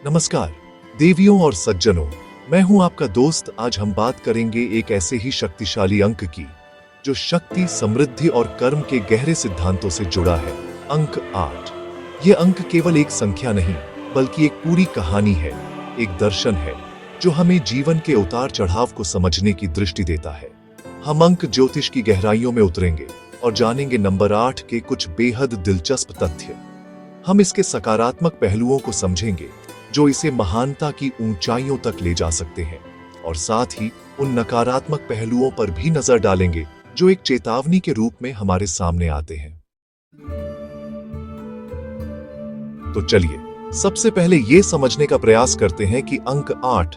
नमस्कार देवियों और सज्जनों, मैं हूं आपका दोस्त। आज हम बात करेंगे एक ऐसे ही शक्तिशाली अंक की जो शक्ति, समृद्धि और कर्म के गहरे सिद्धांतों से जुड़ा है। अंक 8। यह अंक केवल एक संख्या नहीं बल्कि एक पूरी कहानी है, एक दर्शन है जो हमें जीवन के उतार चढ़ाव को समझने की दृष्टि देता है। हम अंक ज्योतिष की गहराइयों में उतरेंगे और जानेंगे नंबर 8 के कुछ बेहद दिलचस्प तथ्य। हम इसके सकारात्मक पहलुओं को समझेंगे जो इसे महानता की ऊंचाइयों तक ले जा सकते हैं, और साथ ही उन नकारात्मक पहलुओं पर भी नजर डालेंगे जो एक चेतावनी के रूप में हमारे सामने आते हैं। तो चलिए सबसे पहले ये समझने का प्रयास करते हैं कि अंक 8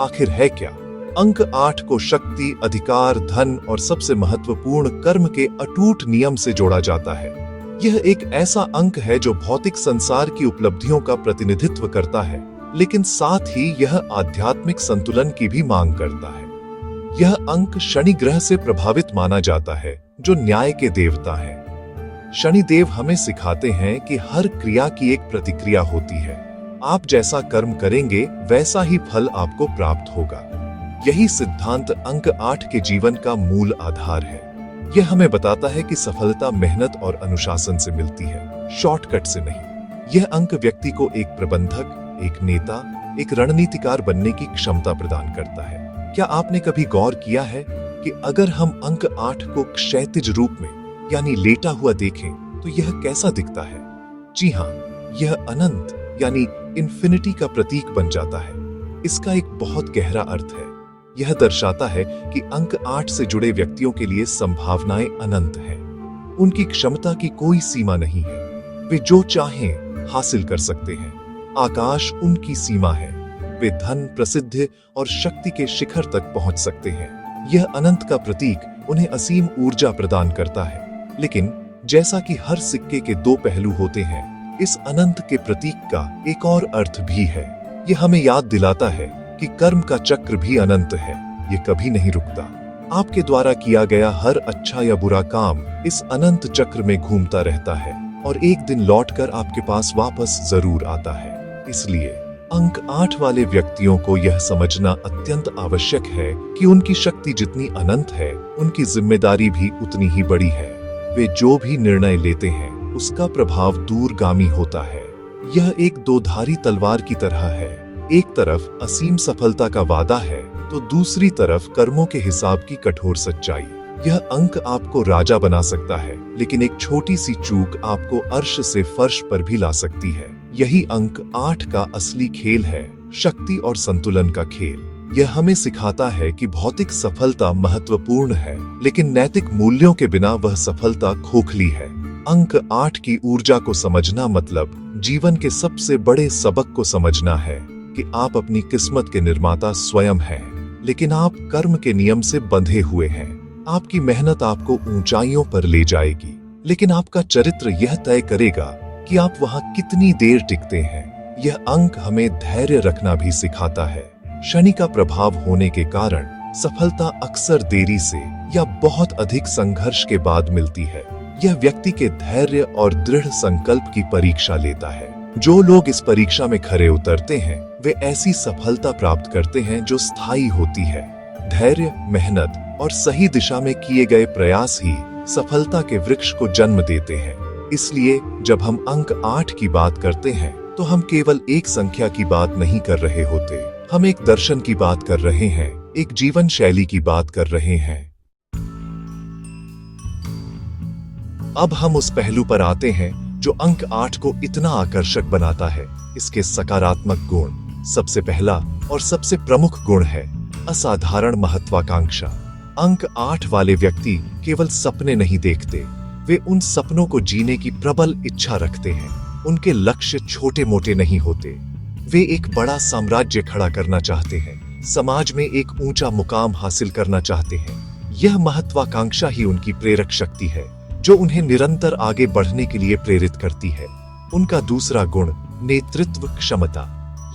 आखिर है क्या। अंक 8 को शक्ति, अधिकार, धन और सबसे महत्वपूर्ण कर्म के अटूट नियम से जोड़ा जाता है। यह एक ऐसा अंक है जो भौतिक संसार की उपलब्धियों का प्रतिनिधित्व करता है, लेकिन साथ ही यह आध्यात्मिक संतुलन की भी मांग करता है। यह अंक शनि ग्रह से प्रभावित माना जाता है, जो न्याय के देवता है। शनि देव हमें सिखाते हैं कि हर क्रिया की एक प्रतिक्रिया होती है। आप जैसा कर्म करेंगे वैसा ही फल आपको प्राप्त होगा। यही सिद्धांत अंक 8 के जीवन का मूल आधार है। यह हमें बताता है कि सफलता मेहनत और अनुशासन से मिलती है, शॉर्टकट से नहीं। यह अंक व्यक्ति को एक प्रबंधक, एक नेता, एक रणनीतिकार बनने की क्षमता प्रदान करता है। क्या आपने कभी गौर किया है कि अगर हम अंक 8 को क्षैतिज रूप में यानी लेटा हुआ देखें तो यह कैसा दिखता है? जी हाँ, यह अनंत यानी इन्फिनिटी का प्रतीक बन जाता है। इसका एक बहुत गहरा अर्थ है। यह दर्शाता है कि अंक 8 से जुड़े व्यक्तियों के लिए संभावनाएं अनंत हैं। उनकी क्षमता की कोई सीमा नहीं है। वे जो चाहें हासिल कर सकते हैं। आकाश उनकी सीमा है। वे धन, प्रसिद्धि और शक्ति के शिखर तक पहुंच सकते हैं। यह अनंत का प्रतीक उन्हें असीम ऊर्जा प्रदान करता है। लेकिन जैसा कि हर सिक्के के दो पहलू होते हैं, इस अनंत के प्रतीक का एक और अर्थ भी है। यह हमें याद दिलाता है कि कर्म का चक्र भी अनंत है। ये कभी नहीं रुकता। आपके द्वारा किया गया हर अच्छा या बुरा काम इस अनंत चक्र में घूमता रहता है और एक दिन लौटकर आपके पास वापस जरूर आता है। इसलिए अंक 8 वाले व्यक्तियों को यह समझना अत्यंत आवश्यक है कि उनकी शक्ति जितनी अनंत है, उनकी जिम्मेदारी भी उतनी ही बड़ी है। वे जो भी निर्णय लेते हैं उसका प्रभाव दूरगामी होता है। यह एक दोधारी तलवार की तरह है। एक तरफ असीम सफलता का वादा है तो दूसरी तरफ कर्मों के हिसाब की कठोर सच्चाई। यह अंक आपको राजा बना सकता है, लेकिन एक छोटी सी चूक आपको अर्श से फर्श पर भी ला सकती है। यही अंक 8 का असली खेल है, शक्ति और संतुलन का खेल। यह हमें सिखाता है कि भौतिक सफलता महत्वपूर्ण है, लेकिन नैतिक मूल्यों के बिना वह सफलता खोखली है। अंक 8 की ऊर्जा को समझना मतलब जीवन के सबसे बड़े सबक को समझना है कि आप अपनी किस्मत के निर्माता स्वयं हैं, लेकिन आप कर्म के नियम से बंधे हुए हैं। आपकी मेहनत आपको ऊंचाइयों पर ले जाएगी, लेकिन आपका चरित्र यह तय करेगा कि आप वहां कितनी देर टिकते हैं। यह अंक हमें धैर्य रखना भी सिखाता है। शनि का प्रभाव होने के कारण सफलता अक्सर देरी से या बहुत अधिक संघर्ष के बाद मिलती है। यह व्यक्ति के धैर्य और दृढ़ संकल्प की परीक्षा लेता है। जो लोग इस परीक्षा में खरे उतरते हैं वे ऐसी सफलता प्राप्त करते हैं जो स्थायी होती है। धैर्य, मेहनत और सही दिशा में किए गए प्रयास ही सफलता के वृक्ष को जन्म देते हैं। इसलिए जब हम अंक 8 की बात करते हैं तो हम केवल एक संख्या की बात नहीं कर रहे होते। हम एक दर्शन की बात कर रहे हैं, एक जीवन शैली की बात कर रहे हैं। अब हम उस पहलू पर आते हैं जो अंक 8 को इतना आकर्षक बनाता है, इसके सकारात्मक गुण। सबसे पहला और सबसे प्रमुख गुण है असाधारण महत्वाकांक्षा। अंक 8 वाले व्यक्ति केवल सपने नहीं देखते, वे उन सपनों को जीने की प्रबल इच्छा रखते हैं। उनके लक्ष्य छोटे मोटे नहीं होते। वे एक बड़ा साम्राज्य खड़ा करना चाहते हैं, समाज में एक ऊंचा मुकाम हासिल करना चाहते हैं। यह महत्वाकांक्षा ही उनकी प्रेरक शक्ति है जो उन्हें निरंतर आगे बढ़ने के लिए प्रेरित करती है। उनका दूसरा गुण नेतृत्व क्षमता।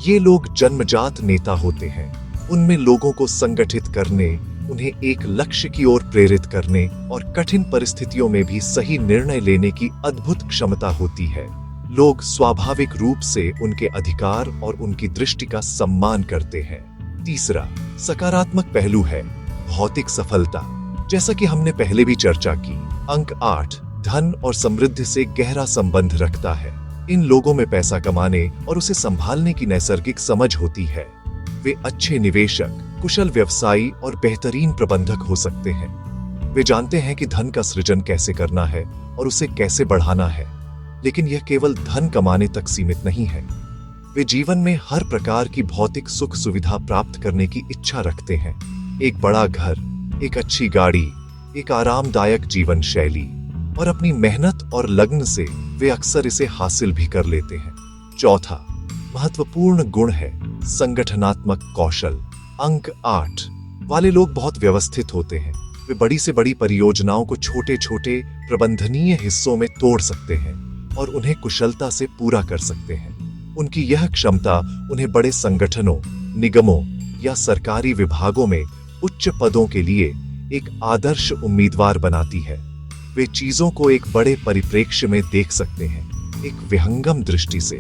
ये लोग जन्मजात नेता होते हैं। उनमें लोगों को संगठित करने, उन्हें एक लक्ष्य की ओर प्रेरित करने और कठिन परिस्थितियों में भी सही निर्णय लेने की अद्भुत क्षमता होती है। लोग स्वाभाविक रूप से उनके अधिकार और उनकी दृष्टि का सम्मान करते हैं। तीसरा सकारात्मक पहलू है भौतिक सफलता। जैसा कि हमने पहले भी चर्चा की, अंक 8 धन और समृद्धि से गहरा संबंध रखता है। इन लोगों में पैसा कमाने और उसे संभालने की नैसर्गिक समझ होती है। वे अच्छे निवेशक, कुशल व्यवसायी और बेहतरीन प्रबंधक हो सकते हैं। वे जानते हैं कि धन का सृजन कैसे करना है और उसे कैसे बढ़ाना है, लेकिन यह केवल धन कमाने तक सीमित नहीं है। वे जीवन में हर प्रकार की भौतिक सुख सुविधा प्राप्त करने की इच्छा रखते हैं। एक बड़ा घर, एक अच्छी गाड़ी, एक आरामदायक जीवन शैली, और अपनी मेहनत और लगन से वे अक्सर इसे हासिल भी कर लेते हैं। चौथा महत्वपूर्ण गुण है संगठनात्मक कौशल। अंक 8 वाले लोग बहुत व्यवस्थित होते हैं। वे बड़ी से बड़ी परियोजनाओं को छोटे छोटे प्रबंधनीय हिस्सों में तोड़ सकते हैं और उन्हें कुशलता से पूरा कर सकते हैं। उनकी यह क्षमता उन्हें बड़े संगठनों, निगमों या सरकारी विभागों में उच्च पदों के लिए एक आदर्श उम्मीदवार बनाती है। वे चीजों को एक बड़े परिप्रेक्ष्य में देख सकते हैं, एक विहंगम दृष्टि से।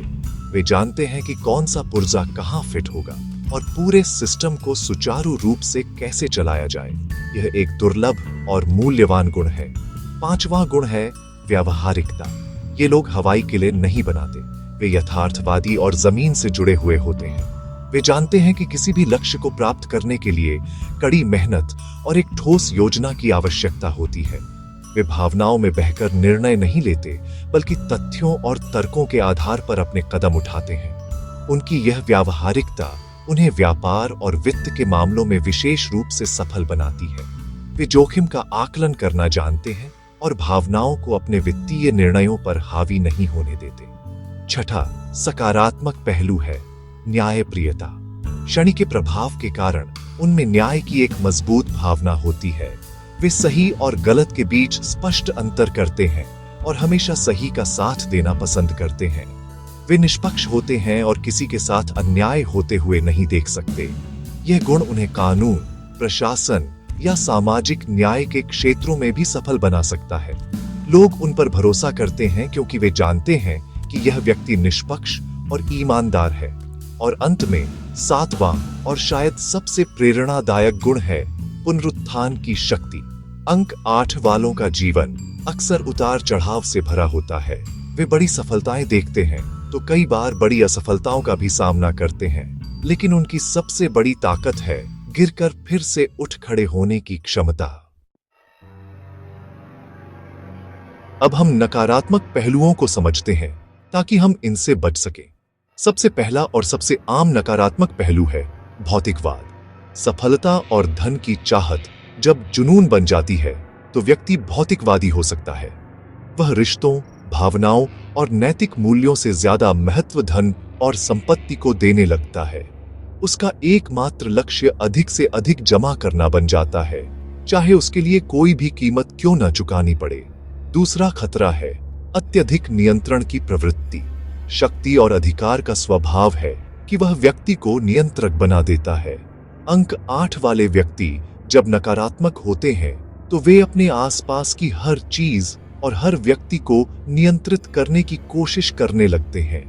वे जानते हैं कि कौन सा पुर्जा कहाँ फिट होगा और पूरे सिस्टम को सुचारू रूप से कैसे चलाया जाए। यह एक दुर्लभ और मूल्यवान गुण है। पांचवा गुण है व्यावहारिकता। ये लोग हवाई किले नहीं बनाते। वे यथार्थवादी और जमीन से जुड़े हुए होते हैं। वे जानते हैं कि किसी भी लक्ष्य को प्राप्त करने के लिए कड़ी मेहनत और एक ठोस योजना की आवश्यकता होती है। वे भावनाओं में बहकर निर्णय नहीं लेते, बल्कि तथ्यों और तर्कों के आधार पर अपने कदम उठाते हैं। उनकी यह व्यावहारिकता उन्हें व्यापार और वित्त के मामलों में विशेष रूप से सफल बनाती है। वे जोखिम का आकलन करना जानते हैं और भावनाओं को अपने वित्तीय निर्णयों पर हावी नहीं होने देते। छठा सकारात्मक पहलू है न्यायप्रियता। शनि के प्रभाव के कारण उनमें न्याय की एक मजबूत भावना होती है। वे सही और गलत के बीच स्पष्ट अंतर करते हैं और हमेशा सही का साथ देना पसंद करते हैं। वे निष्पक्ष होते हैं और किसी के साथ अन्याय होते हुए नहीं देख सकते। यह गुण उन्हें कानून, प्रशासन या सामाजिक न्याय के क्षेत्रों में भी सफल बना सकता है। लोग उन पर भरोसा करते हैं क्योंकि वे जानते हैं कि यह व्यक्ति निष्पक्ष और ईमानदार है। और अंत में सातवां और शायद सबसे प्रेरणादायक गुण है पुनरुत्थान की शक्ति। अंक 8 वालों का जीवन अक्सर उतार चढ़ाव से भरा होता है। वे बड़ी सफलताएं देखते हैं तो कई बार बड़ी असफलताओं का भी सामना करते हैं, लेकिन उनकी सबसे बड़ी ताकत है गिरकर फिर से उठ खड़े होने की क्षमता। अब हम नकारात्मक पहलुओं को समझते हैं ताकि हम इनसे बच सकें। सबसे पहला और सबसे आम नकारात्मक पहलू है भौतिकवाद। सफलता और धन की चाहत जब जुनून बन जाती है तो व्यक्ति भौतिकवादी हो सकता है। वह रिश्तों, भावनाओं और नैतिक मूल्यों से ज्यादा महत्व धन और संपत्ति को देने लगता है। उसका एकमात्र लक्ष्य अधिक से अधिक जमा करना बन जाता है, चाहे उसके लिए कोई भी कीमत क्यों न चुकानी पड़े। दूसरा खतरा है अत्यधिक नियंत्रण की प्रवृत्ति। शक्ति और अधिकार का स्वभाव है कि वह व्यक्ति को नियंत्रक बना देता है। अंक 8 वाले व्यक्ति जब नकारात्मक होते हैं तो वे अपने आसपास की हर चीज और हर व्यक्ति को नियंत्रित करने की कोशिश करने लगते हैं।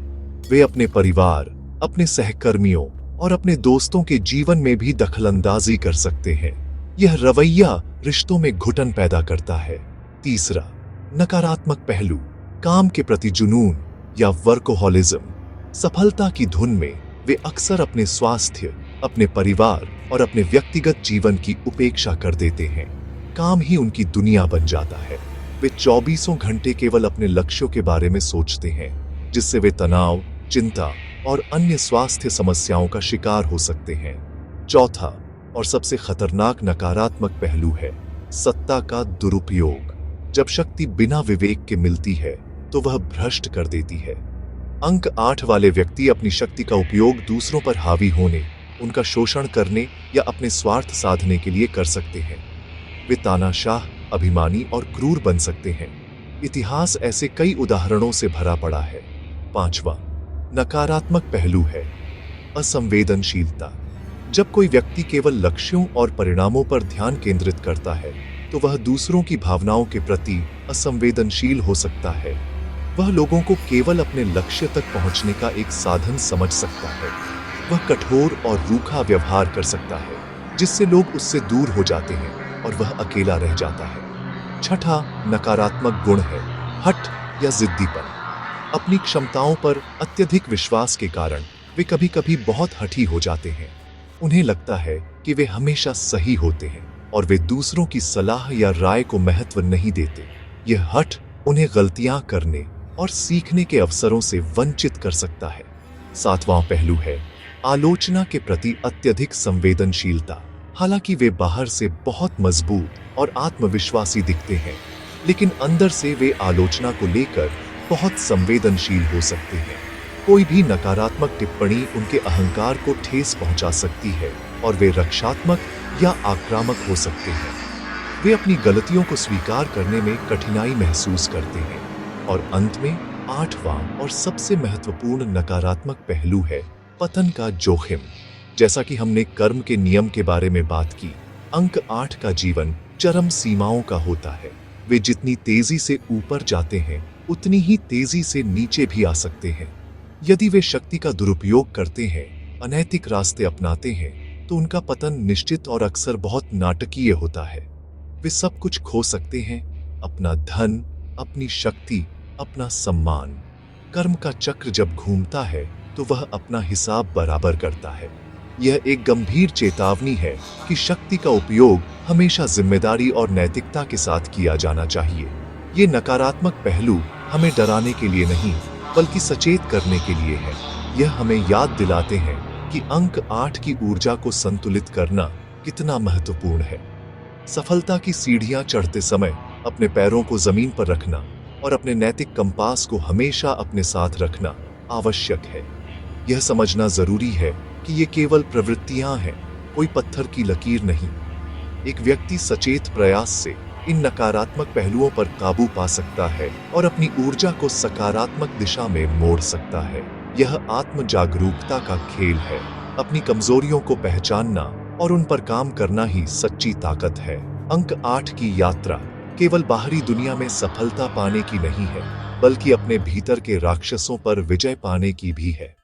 वे अपने परिवार, अपने सहकर्मियों और अपने दोस्तों के जीवन में भी दखलंदाजी कर सकते हैं। यह रवैया रिश्तों में घुटन पैदा करता है। तीसरा नकारात्मक पहलू काम के प्रति जुनून या वर्कोहॉलिज्म। सफलता की धुन में वे अक्सर अपने स्वास्थ्य, अपने परिवार और अपने व्यक्तिगत जीवन की उपेक्षा कर देते हैं। काम ही उनकी दुनिया बन जाता है। वे 24 घंटे केवल अपने लक्ष्यों के बारे में सोचते हैं, जिससे वे तनाव, चिंता और अन्य स्वास्थ्य समस्याओं का शिकार हो सकते हैं। चौथा और सबसे खतरनाक नकारात्मक पहलू है सत्ता का दुरुपयोग। जब शक्ति बिना विवेक के मिलती है तो वह भ्रष्ट कर देती है। अंक 8 वाले व्यक्ति अपनी शक्ति का उपयोग दूसरों पर हावी होने, उनका शोषण करने या अपने स्वार्थ साधने के लिए कर सकते हैं। वे तानाशाह, अभिमानी और क्रूर बन सकते हैं। इतिहास ऐसे कई उदाहरणों से भरा पड़ा है। पांचवा नकारात्मक पहलू है असंवेदनशीलता। जब कोई व्यक्ति केवल लक्ष्यों और परिणामों पर ध्यान केंद्रित करता है तो वह दूसरों की भावनाओं के प्रति असंवेदनशील हो सकता है। वह लोगों को केवल अपने लक्ष्य तक पहुंचने का एक साधन समझ सकता है। वह कठोर और रूखा व्यवहार कर सकता है, जिससे लोग उससे दूर हो जाते हैं और वह अकेला रह जाता है। छठा नकारात्मक गुण है हठ या जिद्दीपन। अपनी क्षमताओं पर अत्यधिक विश्वास के कारण वे कभी-कभी बहुत हठी हो जाते हैं। उन्हें लगता है कि वे हमेशा सही होते हैं और वे दूसरों की सलाह या राय को महत्व नहीं देते। यह हठ उन्हें गलतियां करने और सीखने के अवसरों से वंचित कर सकता है। सातवां पहलू है आलोचना के प्रति अत्यधिक संवेदनशीलता। हालांकि वे बाहर से बहुत मजबूत और आत्मविश्वासी दिखते हैं, लेकिन अंदर से वे आलोचना को लेकर बहुत संवेदनशील हो सकते हैं। कोई भी नकारात्मक टिप्पणी उनके अहंकार को ठेस पहुंचा सकती है और वे रक्षात्मक या आक्रामक हो सकते हैं। वे अपनी गलतियों को स्वीकार करने में कठिनाई महसूस करते हैं। और अंत में आठवां और सबसे महत्वपूर्ण नकारात्मक पहलू है पतन का जोखिम। जैसा कि हमने कर्म के नियम के बारे में बात की, अंक 8 का जीवन चरम सीमाओं का होता है। वे जितनी तेजी से ऊपर जाते हैं, उतनी ही तेजी से नीचे भी आ सकते हैं। यदि वे शक्ति का दुरुपयोग करते हैं, अनैतिक रास्ते अपनाते हैं, तो उनका पतन निश्चित और अक्सर बहुत नाटकीय होता है। वे सब कुछ खो सकते हैं, अपना धन, अपनी शक्ति, अपना सम्मान। कर्म का चक्र जब घूमता है तो वह अपना हिसाब बराबर करता है। यह एक गंभीर चेतावनी है कि शक्ति का उपयोग हमेशा जिम्मेदारी और नैतिकता के साथ किया जाना चाहिए। ये नकारात्मक पहलू हमें डराने के लिए नहीं, बल्कि सचेत करने के लिए है। यह हमें याद दिलाते हैं कि अंक 8 की ऊर्जा को संतुलित करना कितना महत्वपूर्ण है। सफलता की सीढ़ियां चढ़ते समय अपने पैरों को जमीन पर रखना और अपने नैतिक कंपास को हमेशा अपने साथ रखना आवश्यक है। यह समझना जरूरी है कि ये केवल प्रवृत्तियां हैं, कोई पत्थर की लकीर नहीं। एक व्यक्ति सचेत प्रयास से इन नकारात्मक पहलुओं पर काबू पा सकता है और अपनी ऊर्जा को सकारात्मक दिशा में मोड़ सकता है। यह आत्म जागरूकता का खेल है। अपनी कमजोरियों को पहचानना और उन पर काम करना ही सच्ची ताकत है। अंक 8 की यात्रा केवल बाहरी दुनिया में सफलता पाने की नहीं है, बल्कि अपने भीतर के राक्षसों पर विजय पाने की भी है।